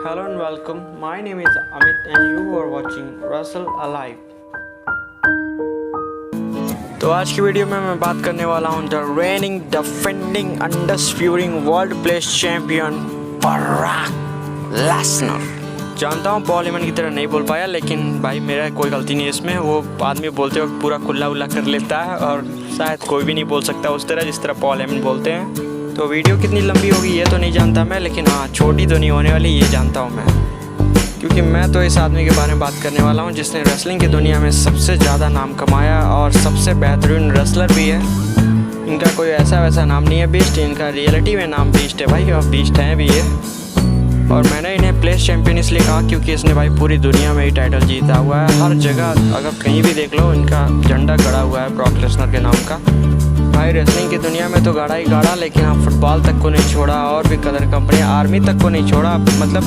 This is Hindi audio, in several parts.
Hello and welcome. My name is Amit and you are watching Wrestle Alive. तो आज की वीडियो में मैं बात करने वाला हूँ the raining defending undisputed world place champion Brock Lesnar. जानता हूँ पॉल हेमन की तरह नहीं बोल पाया, लेकिन भाई मेरा कोई गलती नहीं है इसमें। वो आदमी बोलते वक्त पूरा खुला उल्ला कर लेता है और शायद कोई भी नहीं बोल सकता उस तरह जिस तरह पॉल हेमन बोलते हैं। तो वीडियो कितनी लंबी होगी ये तो नहीं जानता मैं, लेकिन हाँ छोटी तो नहीं होने वाली ये जानता हूँ मैं, क्योंकि मैं तो इस आदमी के बारे में बात करने वाला हूँ जिसने रेसलिंग की दुनिया में सबसे ज़्यादा नाम कमाया और सबसे बेहतरीन रेसलर भी है। इनका कोई ऐसा वैसा नाम नहीं है बीस्ट, इनका रियलिटी में नाम बीस्ट है भाई, और बीस्ट हैं भी ये। और मैंने इन्हें प्लेस चैंपियन इसलिए कहा क्योंकि इसने भाई पूरी दुनिया में ही टाइटल जीता हुआ है। हर जगह अगर कहीं भी देख लो इनका झंडा गड़ा हुआ है ब्रॉक लेसनर के नाम का। भाई रेसलिंग की दुनिया में तो गाड़ा ही गाड़ा, लेकिन हाँ फुटबॉल तक को नहीं छोड़ा और भी कदर कंपनी आर्मी तक को नहीं छोड़ा। मतलब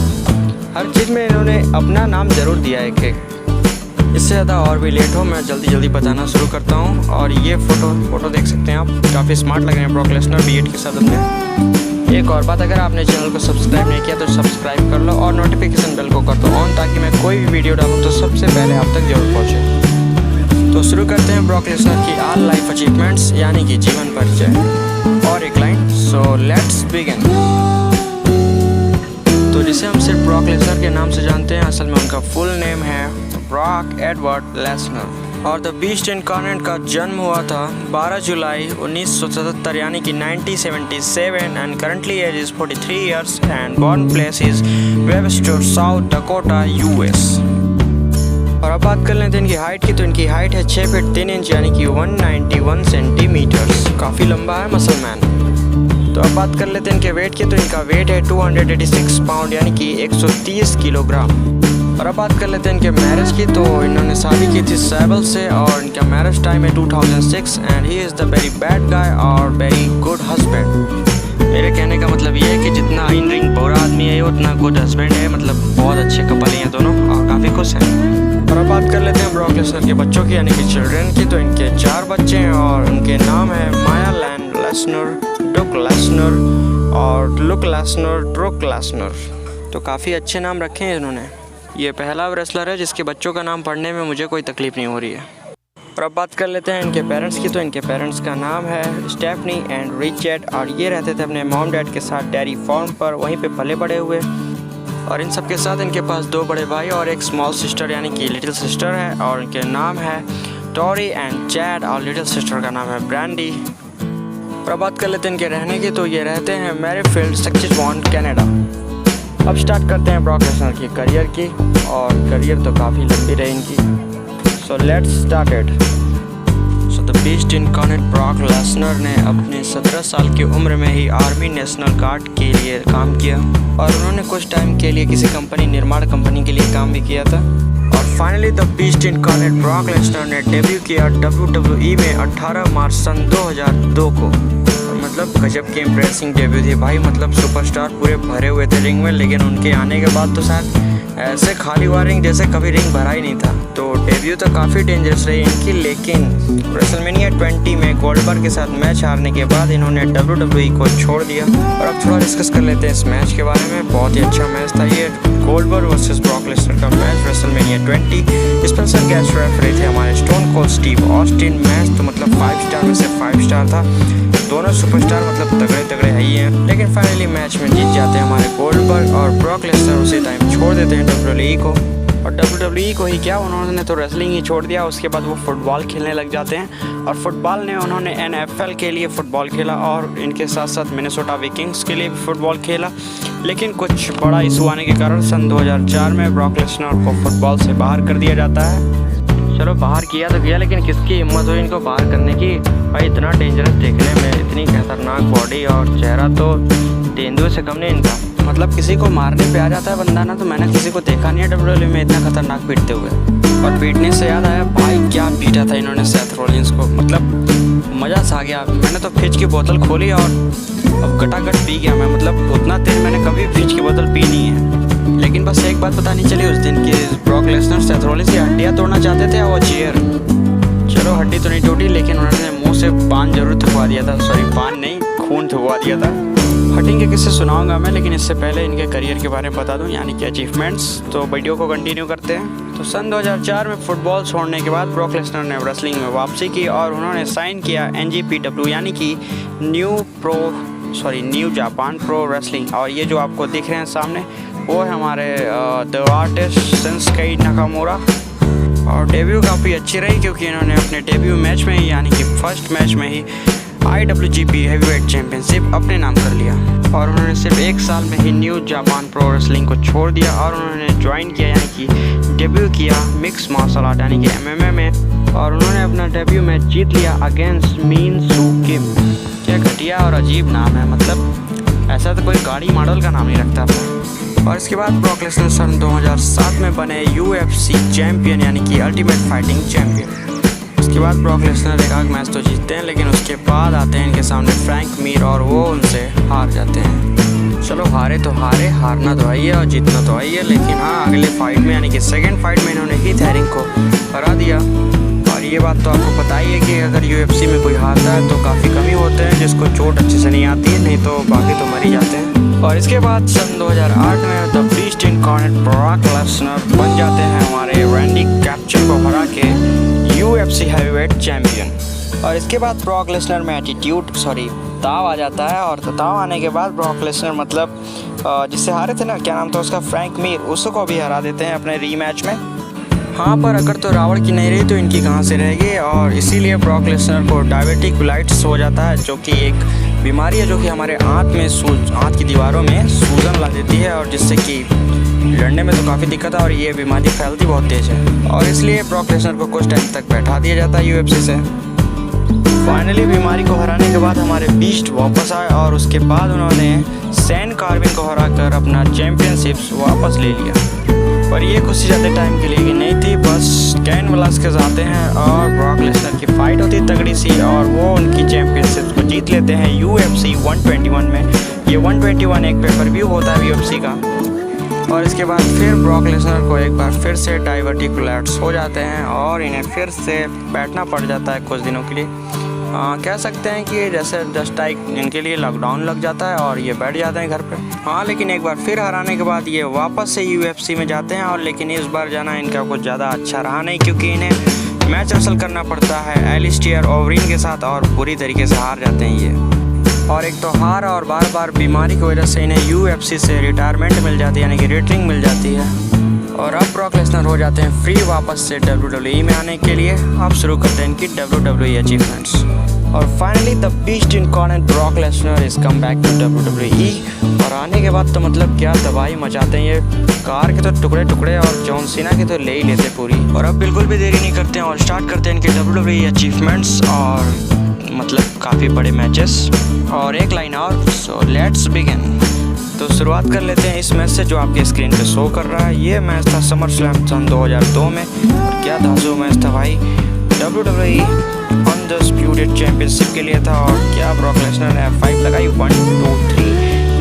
हर चीज़ में इन्होंने अपना नाम ज़रूर दिया है। एक इससे ज़्यादा और भी लेट हो मैं जल्दी बताना शुरू करता हूँ। और ये फोटो देख सकते हैं आप, काफ़ी स्मार्ट लग रहे हैं ब्रॉक लेसनर बीएड के साथ अपने। एक और बात, अगर आपने चैनल को सब्सक्राइब नहीं किया तो सब्सक्राइब कर लो और नोटिफिकेशन बेल को कर दो ऑन, ताकि मैं कोई भी वीडियो डालूँ तो सबसे पहले आप तक जरूर पहुँचे। तो शुरू करते हैं ब्रॉक लेसनर की ऑल लाइफ अचीवमेंट्स यानी कि जीवन परिचय और एक लाइन। So let's begin. तो जिसे हम सिर्फ ब्रॉक लेसनर के नाम से जानते हैं, असल में उनका फुल नेम है ब्रॉक एडवर्ड लेसनर। और द बीस्ट इनकार्नेट का जन्म हुआ था 12 जुलाई 1977 यानी कि 1977 and currently age is 43 years and born place is Webster South Dakota US. और अब बात कर लेते हैं इनकी हाइट की। तो इनकी हाइट है 6 फीट 3 इंच यानी कि 191 सेंटीमीटर्स, काफ़ी लंबा है मसल मैन। तो अब बात कर लेते हैं इनके वेट की। तो इनका वेट है 286 पाउंड यानी कि 130 किलोग्राम। और अब बात कर लेते हैं इनके मैरिज की। तो इन्होंने शादी की थी सैबल से और इनका मैरिज टाइम है 2006 and he is the very bad guy और वेरी गुड हस्बैंड। मेरे कहने का मतलब ये है कि जितना इन रिंग बुरा आदमी है उतना गुड हस्बैंड है, मतलब बहुत अच्छे कपल हैं दोनों और काफ़ी खुश हैं। और अब बात कर लेते हैं ब्रॉक लेसनर के बच्चों की यानी कि चिल्ड्रन की। तो इनके 4 बच्चे हैं और उनके नाम है माया लैंड लेसनर, डुक लेसनर और लुक लेसनर, ड्रुक लेसनर। तो काफ़ी अच्छे नाम रखे हैं इन्होंने। ये पहला रेसलर है जिसके बच्चों का नाम पढ़ने में मुझे कोई तकलीफ़ नहीं हो रही है। और अब बात कर लेते हैं इनके पेरेंट्स की। तो इनके पेरेंट्स का नाम है स्टेफनी एंड रिचर्ड और ये रहते थे अपने मॉम डैड के साथ डेयरी फार्म पर, वहीं पे पले बड़े हुए। और इन सब के साथ इनके पास 2 बड़े भाई और एक स्मॉल सिस्टर यानी कि लिटिल सिस्टर है और इनके नाम है टॉरी एंड चैड और लिटिल सिस्टर का नाम है ब्रैंडी। और अब बात कर लेते हैं इनके रहने की। तो ये रहते हैं मैरीफील्ड, सक्सेसफॉन, कनाडा। अब स्टार्ट करते हैं ब्रॉक लेसनर की करियर की, और करियर तो काफ़ी लंबी रही इनकी। So let's start it. So the beast incarnate Brock Lesnar ने अपने 17 साल की उम्र में ही आर्मी नेशनल गार्ड के लिए काम किया और उन्होंने कुछ टाइम के लिए किसी निर्माण कंपनी के लिए काम भी किया था। और finally the beast incarnate Brock Lesnar ने डेब्यू किया WWE में 18 मार्च सन 2002 को। मतलब गजब की इम्प्रेसिंग डेब्यू थी भाई, मतलब सुपरस्टार पूरे भरे हुए थे रिंग में, लेकिन उनके आने के बाद तो शायद ऐसे खाली हुआ रिंग जैसे कभी रिंग भरा ही नहीं था। तो डेब्यू तो काफ़ी डेंजरस रही इनकी, लेकिन रेसलमेनिया 20 में गोल्डबर्ग के साथ मैच हारने के बाद इन्होंने WWE को छोड़ दिया। और अब थोड़ा डिस्कस कर लेते हैं इस मैच के बारे में। बहुत ही अच्छा मैच था ये, गोल्डबर्ग वर्सेस ब्रॉक लेसनर का match WrestleMania 20। Special guest referee थे हमारे stone cold Steve Austin. Match तो मतलब 5 स्टार में से 5 स्टार था। दोनों सुपरस्टार मतलब तगड़े है ही हैं, लेकिन फाइनली मैच में जीत जाते हैं हमारे गोल्डबर्ग और ब्रॉक लेसनर उसी टाइम छोड़ देते हैं WWE को। और WWE को ही क्या, उन्होंने तो रेसलिंग ही छोड़ दिया। उसके बाद वो फुटबॉल खेलने लग जाते हैं और फुटबॉल ने उन्होंने NFL के लिए फ़ुटबॉल खेला और इनके साथ साथ मिनेसोटा विकिंग्स के लिए भी फुटबॉल खेला। लेकिन कुछ बड़ा इशू आने के कारण सन 2004 में ब्रॉक लेसनर को फुटबॉल से बाहर कर दिया जाता है। चलो बाहर किया तो किया, लेकिन किसकी हिम्मत हुई इनको बाहर करने की भाई। इतना डेंजरस देखने में, इतनी खतरनाक बॉडी और चेहरा तो तेंदुए से कम नहीं इनका। मतलब किसी को मारने पे आ जाता है बंदा ना, तो मैंने किसी को देखा नहीं है WWE में इतना खतरनाक पीटते हुए। और पीटने से याद आया भाई क्या पीटा था इन्होंने सेथ रॉलिंस को, मतलब मज़ा सा आ गया। मैंने तो फ्रिज की बोतल खोली और अब गटागट पी गया मैं। मतलब उतना तेज मैंने कभी फ्रिज की बोतल पी नहीं है। लेकिन बस एक बात पता नहीं चली उस दिन कि ब्रॉक लेसनर सेथ रॉलिंस की हड्डियाँ तोड़ना चाहते थे और चेयर। चलो हड्डी तो नहीं टूटी, लेकिन उन्होंने मुंह से पान जरूर थकवा दिया था। सॉरी पान नहीं, खून थकवा दिया था। हटिंग के किस्से सुनाऊंगा मैं, लेकिन इससे पहले इनके करियर के बारे में बता दूं, यानी कि अचीवमेंट्स। तो वीडियो को कंटिन्यू करते हैं। तो सन 2004 में फुटबॉल छोड़ने के बाद ब्रॉक लेसनर ने रेसलिंग में वापसी की और उन्होंने साइन किया NJPW यानी कि न्यू जापान प्रो रेसलिंग। और ये जो आपको दिख रहे हैं सामने वो है हमारे द आर्टिस्ट शिंसुके नाकामुरा। और डेब्यू काफ़ी अच्छी रही क्योंकि इन्होंने अपने डेब्यू मैच में ही यानी कि फर्स्ट मैच में ही IWGP हैवीवेट चैंपियनशिप अपने नाम कर लिया। और उन्होंने सिर्फ 1 साल में ही न्यू जापान प्रो रेसलिंग को छोड़ दिया और उन्होंने ज्वाइन किया यानी कि डेब्यू किया मिक्स मार्शल आर्ट यानी कि MMA में। और उन्होंने अपना डेब्यू मैच जीत लिया अगेंस्ट मीन सू किम। क्या घटिया और अजीब नाम है, मतलब ऐसा तो कोई गाड़ी मॉडल का नाम नहीं रखता। और इसके बाद ब्रॉक लेसनर सन 2007 में बने UFC चैम्पियन यानी कि अल्टीमेट फाइटिंग चैम्पियन। उसके बाद ब्रॉक लेसनर एक आध मैच तो जीतते हैं, लेकिन उसके बाद आते हैं इनके सामने फ्रैंक मीर और वो उनसे हार जाते हैं। चलो हारे तो हारे, हारना तो आई है और जीतना तो आई है, लेकिन हाँ अगले फाइट में यानी कि सेकेंड फाइट में इन्होंने हीथ हैरिंग को हरा दिया। और ये बात तो आपको पता ही है कि अगर UFC में कोई हारता है तो काफ़ी कम ही होते हैं जिसको चोट अच्छे से नहीं आती है, नहीं तो बाकी तो मर ही जाते हैं। और इसके बाद सन 2008 में the beast incarnate Brock Lesnar बन जाते हैं हमारे रैंडी कैप्चर को हरा के UFC हैवीवेट चैम्पियन। और इसके बाद ब्रॉक लेसनर में ताव आ जाता है। और ताव आने के बाद ब्रॉक लेसनर मतलब जिससे हारे थे ना, क्या नाम था उसका, फ्रैंक मीर, उसको भी हरा देते हैं अपने रीमैच में। हाँ, पर अगर तो रावण की नहीं रही तो इनकी कहाँ से रहेगी। और इसीलिए ब्रॉक लेसनर को डायबिटिक हो जाता है, जो कि एक बीमारी है जो कि हमारे आँत की दीवारों में सूजन ला देती है और जिससे कि लड़ने में तो काफ़ी दिक्कत है और ये बीमारी फैलती बहुत तेज़ है। और इसलिए ब्रॉक लेसनर को कुछ टाइम तक बैठा दिया जाता है UFC से। फाइनली बीमारी को हराने के बाद हमारे बीस्ट वापस आए और उसके बाद उन्होंने सैन कार्विन को हराकर अपना चैम्पियनशिप वापस ले लिया। पर ये कुछ ही ज़्यादा टाइम के लिए नहीं थी, बस कैन वेलास्केज़ आते हैं और ब्रॉक लेसनर की फाइट होती है तगड़ी सी और वो उनकी चैम्पियनशिप को जीत लेते हैं UFC 121 में। ये 121 एक पेपर व्यू होता है UFC का। और इसके बाद फिर ब्रॉक लेसनर को एक बार फिर से डाइवर्टिकुलेट्स हो जाते हैं और इन्हें फिर से बैठना पड़ जाता है कुछ दिनों के लिए। कह सकते हैं कि जैसे जस्ट लाइक इनके लिए लॉकडाउन लग जाता है और ये बैठ जाते हैं घर पे। हाँ, लेकिन एक बार फिर हराने के बाद ये वापस से UFC में जाते हैं और लेकिन इस बार जाना इनका कुछ ज़्यादा अच्छा रहा नहीं क्योंकि इन्हें मैच हासिल करना पड़ता है एलिस्टियर ओवरीन के साथ और बुरी तरीके से हार जाते हैं ये। और एक तो हार और बार बार बीमारी की वजह से इन्हें UFC से रिटायरमेंट मिल जाती है यानी कि रिटायरिंग मिल जाती है। और अब ब्रॉक लेसनर हो जाते हैं फ्री वापस से WWE में आने के लिए। अब शुरू करते हैं इनकी WWE अचीवमेंट्स। और finally the beast incarnate Brock Lesnar is come back to WWE। और आने के बाद तो मतलब क्या तबाही मचाते हैं ये, कार के तो टुकड़े टुकड़े और जॉन सीना के तो ले ही लेते पूरी। और अब बिल्कुल भी देरी नहीं करते हैं और स्टार्ट करते हैं इनके WWE अचीवमेंट्स और मतलब काफ़ी बड़े मैचेस। और एक लाइन और, सो लेट्स बिगिन। तो शुरुआत कर लेते हैं इस मैच से जो आपके स्क्रीन पे शो कर रहा है। ये मैच था समर स्लैम सन 2002 में और क्या धांसू मैच था भाई, WWE अनडिस्प्यूटेड चैंपियनशिप के लिए था। और क्या ब्रॉक लेसनर ने F5 लगाई, 1 2 3,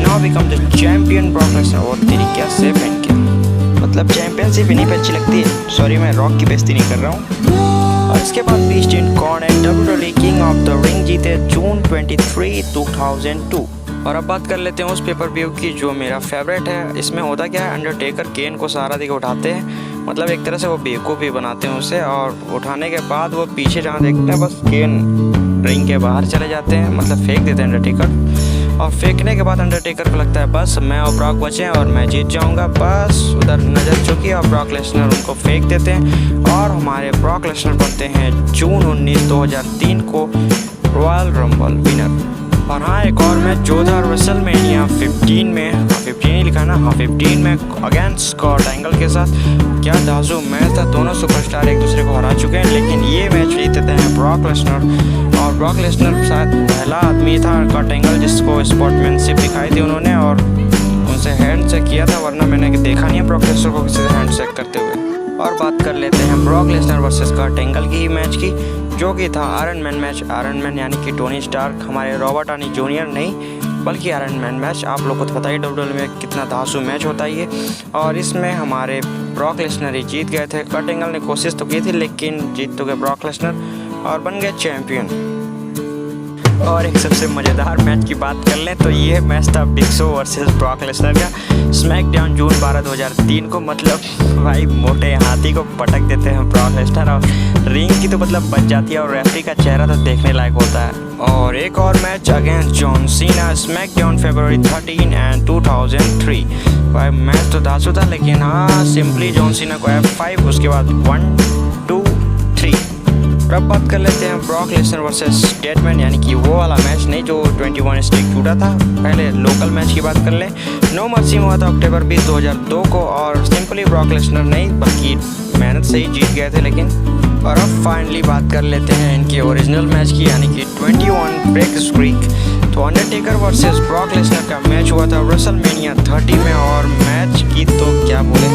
now become the champion Brock Lesnar. और तेरी क्या सेफ है इनके, मतलब चैंपियनशिप इन्हीं पे अच्छी लगती है। सॉरी, मैं रॉक की बेइज्जती नहीं कर रहा हूँ। और इसके बाद beast incarnate WWE king of the ring जीते जून 23, 2002। और अब बात कर लेते हैं उस पेपर व्यू की जो मेरा फेवरेट है। इसमें होता क्या है, अंडरटेकर केन को सहारा देकर उठाते हैं, मतलब एक तरह से वो बेवकूफ़ भी बनाते हैं उसे। और उठाने के बाद वो पीछे जहाँ देखते हैं बस केन रिंग के बाहर चले जाते हैं, मतलब फेंक देते हैं अंडरटेकर। और फेंकने के बाद अंडरटेकर को लगता है बस मैं और ब्रॉक बचे और मैं जीत जाऊंगा। बस उधर नज़र चुकी और ब्रॉक लेसनर उनको फेंक देते हैं और हमारे ब्रॉक लेसनर बनते हैं जून 19, 2003 को रॉयल रंबल विनर। और हाँ, एक और मैच जो था रेसलमेनिया 15 में, 15 ही लिखा ना, हाँ 15 में अगेंस्ट कurt एंगल के साथ। क्या दाजू मैच था, दोनों सुपरस्टार एक दूसरे को हरा चुके हैं, लेकिन ये मैच जीतते हैं ब्रॉक लेसनर। और ब्रॉक लेसनर शायद पहला आदमी था कurt एंगल जिसको स्पोर्ट्समैनशिप दिखाई थी उन्होंने और उनसे हैंड शेक किया था, वरना मैंने देखा नहीं है ब्रॉक लेसनर को किसी से हैंड शेक करते हुए। और बात कर लेते हैं ब्रॉक लेसनर वर्सेस कurt एंगल की ही मैच की, जो कि था iron man match. Iron man यानी कि टोनी स्टार्क, हमारे रॉबर्ट डाउनी जूनियर नहीं बल्कि आयरन मैन मैच। आप लोग को तो पता ही WWE में कितना धांसू मैच होता है ये। और इसमें हमारे ब्रॉक लेसनर ही जीत गए थे। कurt एंगल ने कोशिश तो की थी लेकिन जीत तो गए ब्रॉक लेसनर और बन गए चैम्पियन। और एक सबसे मज़ेदार मैच की बात कर लें तो ये मैच था big show versus Brock Lesnar का, स्मैकडाउन जून 12 2003 को। मतलब भाई मोटे हाथी को पटक देते हैं ब्रॉक लेसनर और रिंग की तो मतलब बच जाती है और रेफरी का चेहरा तो देखने लायक होता है। और एक और match against John Cena, SmackDown February 13 and 2003। भाई मैच तो दासू था लेकिन हाँ सिंपली जॉन सीना को F5, उसके बाद 1 2 3। अब बात कर लेते हैं ब्रॉक लेसनर वर्सेस स्टेटमैन, यानी कि वो वाला मैच नहीं जो 21 स्ट्रीक टूटा था। पहले लोकल मैच की बात कर लें, नो मर्सी में हुआ था अक्टूबर 20 2002 को और सिंपली ब्रॉक लेसनर नहीं बल्कि मेहनत से ही जीत गए थे। लेकिन और अब फाइनली बात कर लेते हैं इनके ओरिजिनल मैच की, यानी कि 21 ब्रेक स्ट्रीक। तो अंडरटेकर वर्सेस ब्रॉक लेसनर का मैच हुआ था रेसलमेनिया 30 में और मैच की तो क्या बोले,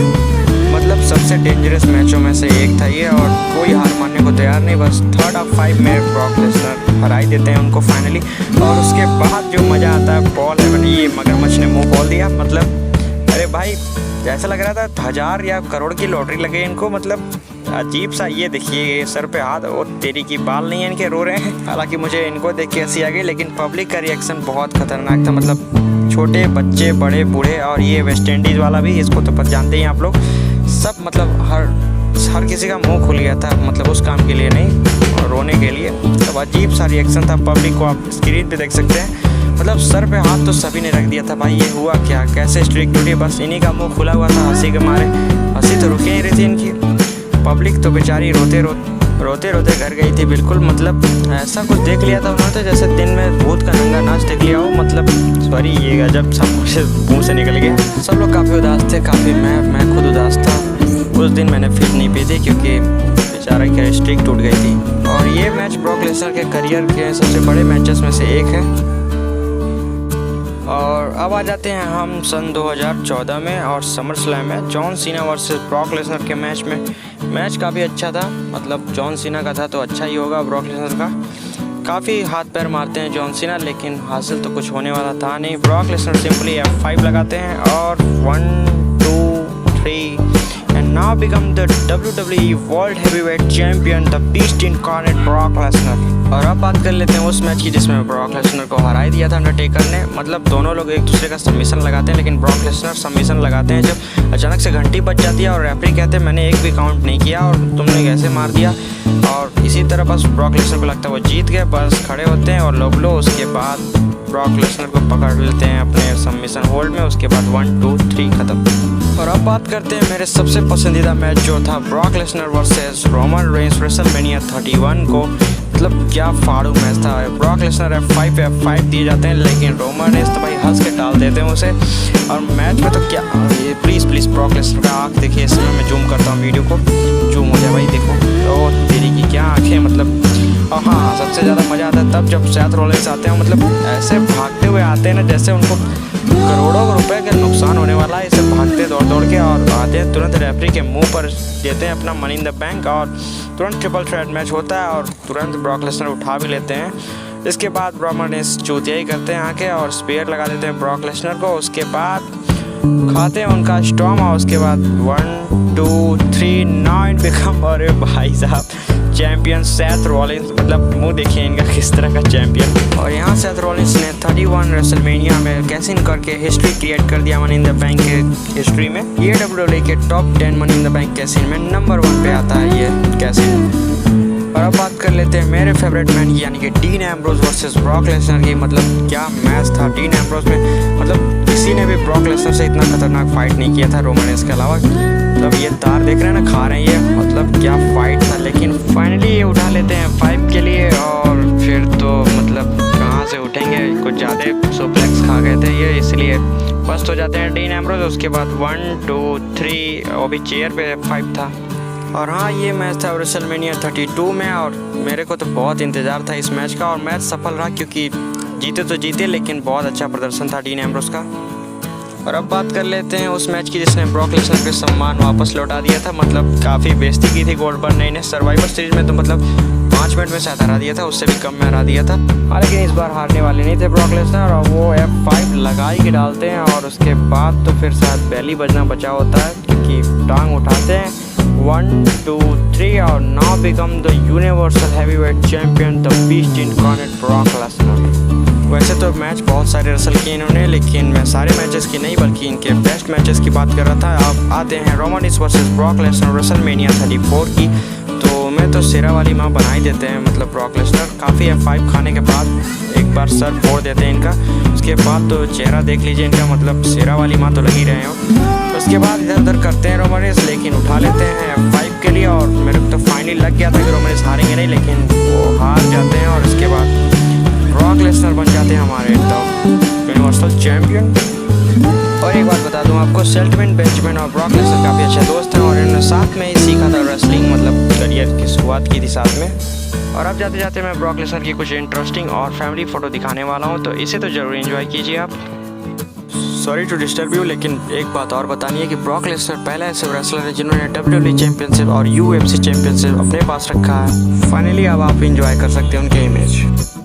मतलब सबसे डेंजरस मैचों में से एक था ये और कोई हार मानने को तैयार नहीं। बस 3rd of 5 में ब्रॉक लेसनर हरा ही देते हैं उनको फाइनली। और उसके बाद जो मज़ा आता है बॉल है, ये मगरमच्छ ने मुंह खोल दिया। मतलब अरे भाई जैसा लग रहा था 1000 या करोड़ की लॉटरी लगे इनको। मतलब अजीब सा, ये देखिए सर पे हाथ और तेरी की बाल नहीं है इनके, रो रहे हैं। हालांकि मुझे इनको देख के हंसी आ गई लेकिन पब्लिक का रिएक्शन बहुत खतरनाक था। मतलब छोटे बच्चे बड़े बूढ़े और ये वेस्ट इंडीज़ वाला भी, इसको तो जानते ही आप लोग सब, मतलब हर किसी का मुंह खुल गया था, मतलब उस काम के लिए नहीं और रोने के लिए। तब अजीब सा रिएक्शन था पब्लिक को, आप स्क्रीन पे देख सकते हैं। मतलब सर पे हाथ तो सभी ने रख दिया था, भाई ये हुआ क्या, कैसे स्ट्रीक टूटी। बस इन्हीं का मुंह खुला हुआ था हंसी के मारे, हंसी तो रुके ही रही थी इनकी। पब्लिक तो बेचारी रोते रोते घर गई थी बिल्कुल। मतलब ऐसा कुछ देख लिया था उन्होंने तो जैसे दिन में भूत का नंगा नाच देख लिया हो। मतलब सॉरी ये गजब सब कुछ मुँह से निकल गया। सब लोग काफ़ी उदास थे, काफ़ी मैं खुद उदास था। उस दिन मैंने फिर नहीं पी थी क्योंकि बेचारा की स्ट्रीक टूट गई थी। और ये मैच ब्रॉक लेसनर के करियर के सबसे बड़े मैचेस में से एक है। और अब आ जाते हैं हम सन 2014 में और समर स्लैम में John Cena versus Brock Lesnar के मैच में। मैच काफ़ी अच्छा था, मतलब जॉन सीना का था तो अच्छा ही होगा ब्रॉक लेसनर का। काफ़ी हाथ पैर मारते हैं जॉन सीना लेकिन हासिल तो कुछ होने वाला था नहीं। ब्रॉक लेसनर सिंपली F5 लगाते हैं और 1 2 3 and now become the WWE World Heavyweight Champion, the Beast Incarnate Brock Lesnar। और अब बात कर लेते हैं उस मैच की जिसमें ब्रॉक लेसनर को हरा ही दिया था अंडरटेकर ने। मतलब दोनों लोग एक दूसरे का सबमिशन लगाते हैं लेकिन ब्रॉक लेसनर सबमिशन लगाते हैं जब अचानक से घंटी बज जाती है और रेफरी कहते हैं मैंने एक भी काउंट नहीं किया और तुमने कैसे मार दिया। और इसी तरह बस ब्रॉक लेसनर को लगता है वो जीत गए, बस खड़े होते हैं और लोबलो उसके बाद ब्रॉक लेसनर को पकड़ लेते हैं अपने सबमिशन होल्ड में। उसके बाद 1 2 3 खत्म। और अब बात करते हैं मेरे सबसे पसंदीदा मैच जो था Brock Lesnar versus Roman Reigns WrestleMania 31 को। मतलब क्या फाड़ू मैच था। ब्रॉक लेसनर F5 दिए जाते हैं लेकिन रोमन रेंस तो भाई हंस के टाल देते हैं उसे। और मैच में तो क्या, प्लीज़ ब्रॉक लेसनर का आँख देखिए, इस समय मैं जूम करता हूँ वीडियो को, जूम हो जाए भाई, देखो ओ तेरी की क्या आँखें। मतलब और हाँ सबसे ज़्यादा मज़ा आता है तब जब सेथ रॉलिंस आते हैं। मतलब ऐसे भागते हुए आते हैं ना जैसे उनको करोड़ों रुपए का नुकसान होने वाला है। इसे भागते दौड़ के और आते हैं तुरंत रेफरी के मुंह पर देते हैं अपना मनी इन द बैंक और तुरंत ट्रिपल थ्रेट मैच होता है और तुरंत ब्रॉक लेसनर उठा भी लेते हैं। इसके बाद रोमन रेंस चूतियाई करते हैं आके और स्पेयर लगा देते हैं ब्रॉक लेसनर को। उसके बाद खाते हैं उनका स्टॉर्म और उसके बाद 1 2 3 9 बिकम, अरे भाई साहब चैंपियन सेथ रॉलिंस। मतलब मुंह देखिए इनका किस तरह का चैंपियन। और यहाँ सेथ रॉलिंस ने 31 रेसलमेनिया में कैस इन करके हिस्ट्री क्रिएट कर दिया मनी इन द बैंक के हिस्ट्री में। ये WWE के top 10 money in the bank cash in में नंबर 1 पे आता है ये कैस इन। और अब बात कर लेते हैं मेरे फेवरेट मैन की, यानी कि dean Ambrose versus Brock Lesnar की। मतलब क्या मैच था डीन एम्ब्रोज में। मतलब किसी ने भी ब्रॉक लेसनर से इतना खतरनाक फाइट नहीं किया था रोमन रेंस के अलावा। मतलब ये तार देख रहे हैं ना, खा रहे हैं ये, मतलब क्या फाइट था। लेकिन फाइनली ये उठा लेते हैं 5 के लिए और फिर तो मतलब कहाँ से उठेंगे, कुछ ज़्यादा सुप्लेक्स खा गए थे ये, इसलिए बस हो जाते हैं डीन एम्ब्रोज। उसके बाद 1 2 3 वो भी चेयर पे 5 था। और हाँ ये मैच था रेसलमेनिया 32 में और मेरे को तो बहुत इंतज़ार था इस मैच का और मैच सफल रहा क्योंकि जीते तो जीते लेकिन बहुत अच्छा प्रदर्शन था डीन एम्ब्रोज का। और अब बात कर लेते हैं उस मैच की जिसने ब्रॉक लेसनर के सम्मान वापस लौटा दिया था। मतलब काफ़ी बेइज्जती की थी गोल्डबर्ग ने सर्वाइवर सीरीज में, तो मतलब 5 मिनट में शायद हरा दिया था, उससे भी कम में हरा दिया था। हालांकि इस बार हारने वाले नहीं थे ब्रॉक लेसनर और वो F5 लगा ही के डालते हैं और उसके बाद तो फिर शायद बेली बजना बचा होता है क्योंकि टांग उठाते हैं 1, 2, 3 और now become the Universal Heavyweight Champion, the Beast Incarnate Brock Lesnar। वैसे तो मैच बहुत सारे रसल किए इन्होंने, लेकिन मैं सारे मैचेस की नहीं बल्कि इनके बेस्ट मैचेस की बात कर रहा था। अब आते हैं Roman Reigns versus Brock Lesnar WrestleMania 34 की। तो मैं तो सिरा वाली माँ बना ही देते हैं, मतलब ब्रॉक लेसनर काफ़ी F5 खाने के बाद एक बार सर फोड़ देते हैं इनका। उसके बाद तो चेहरा देख लीजिए इनका, मतलब सिरा वाली माँ तो लगी रहे हो। उसके बाद इधर उधर करते हैं रोमन रेंस, लेकिन उठा लेते हैं F5 के लिए। और मेरे को तो फाइनली लग गया था कि रोमन रेंस हारेंगे नहीं, लेकिन वो हार जाते हैं। और उसके बाद ब्रॉक लेसनर बन जाते हैं हमारे यूनिवर्सल चैम्पियन। और एक बात बता दूं आपको, शेल्टन बेंजामिन और ब्रॉक लेसनर काफ़ी अच्छे दोस्त हैं और इन्होंने साथ में ही सीखा था रेसलिंग, मतलब करियर की शुरुआत की थी साथ में। और अब जाते जाते मैं ब्रॉक लेसनर की कुछ इंटरेस्टिंग और फैमिली फ़ोटो दिखाने वाला हूं, तो इसे तो ज़रूर एंजॉय कीजिए आप। सॉरी टू डिस्टर्ब यू, लेकिन एक बात और बतानी है कि ब्रॉक लेसनर पहला ऐसे रेसलर है जिन्होंने WWE चैंपियनशिप और UFC चैंपियनशिप अपने पास रखा है। फाइनली अब आप इंजॉय कर सकते हैं उनके इमेज।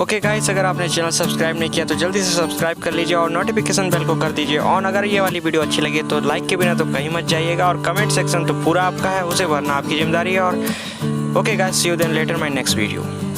ओके गाइस, अगर आपने चैनल सब्सक्राइब नहीं किया तो जल्दी से सब्सक्राइब कर लीजिए और नोटिफिकेशन बेल को कर दीजिए ऑन। अगर ये वाली वीडियो अच्छी लगी तो लाइक के बिना तो कहीं मत जाइएगा, और कमेंट सेक्शन तो पूरा आपका है, उसे भरना आपकी जिम्मेदारी है। और okay guys, see you then later my next video.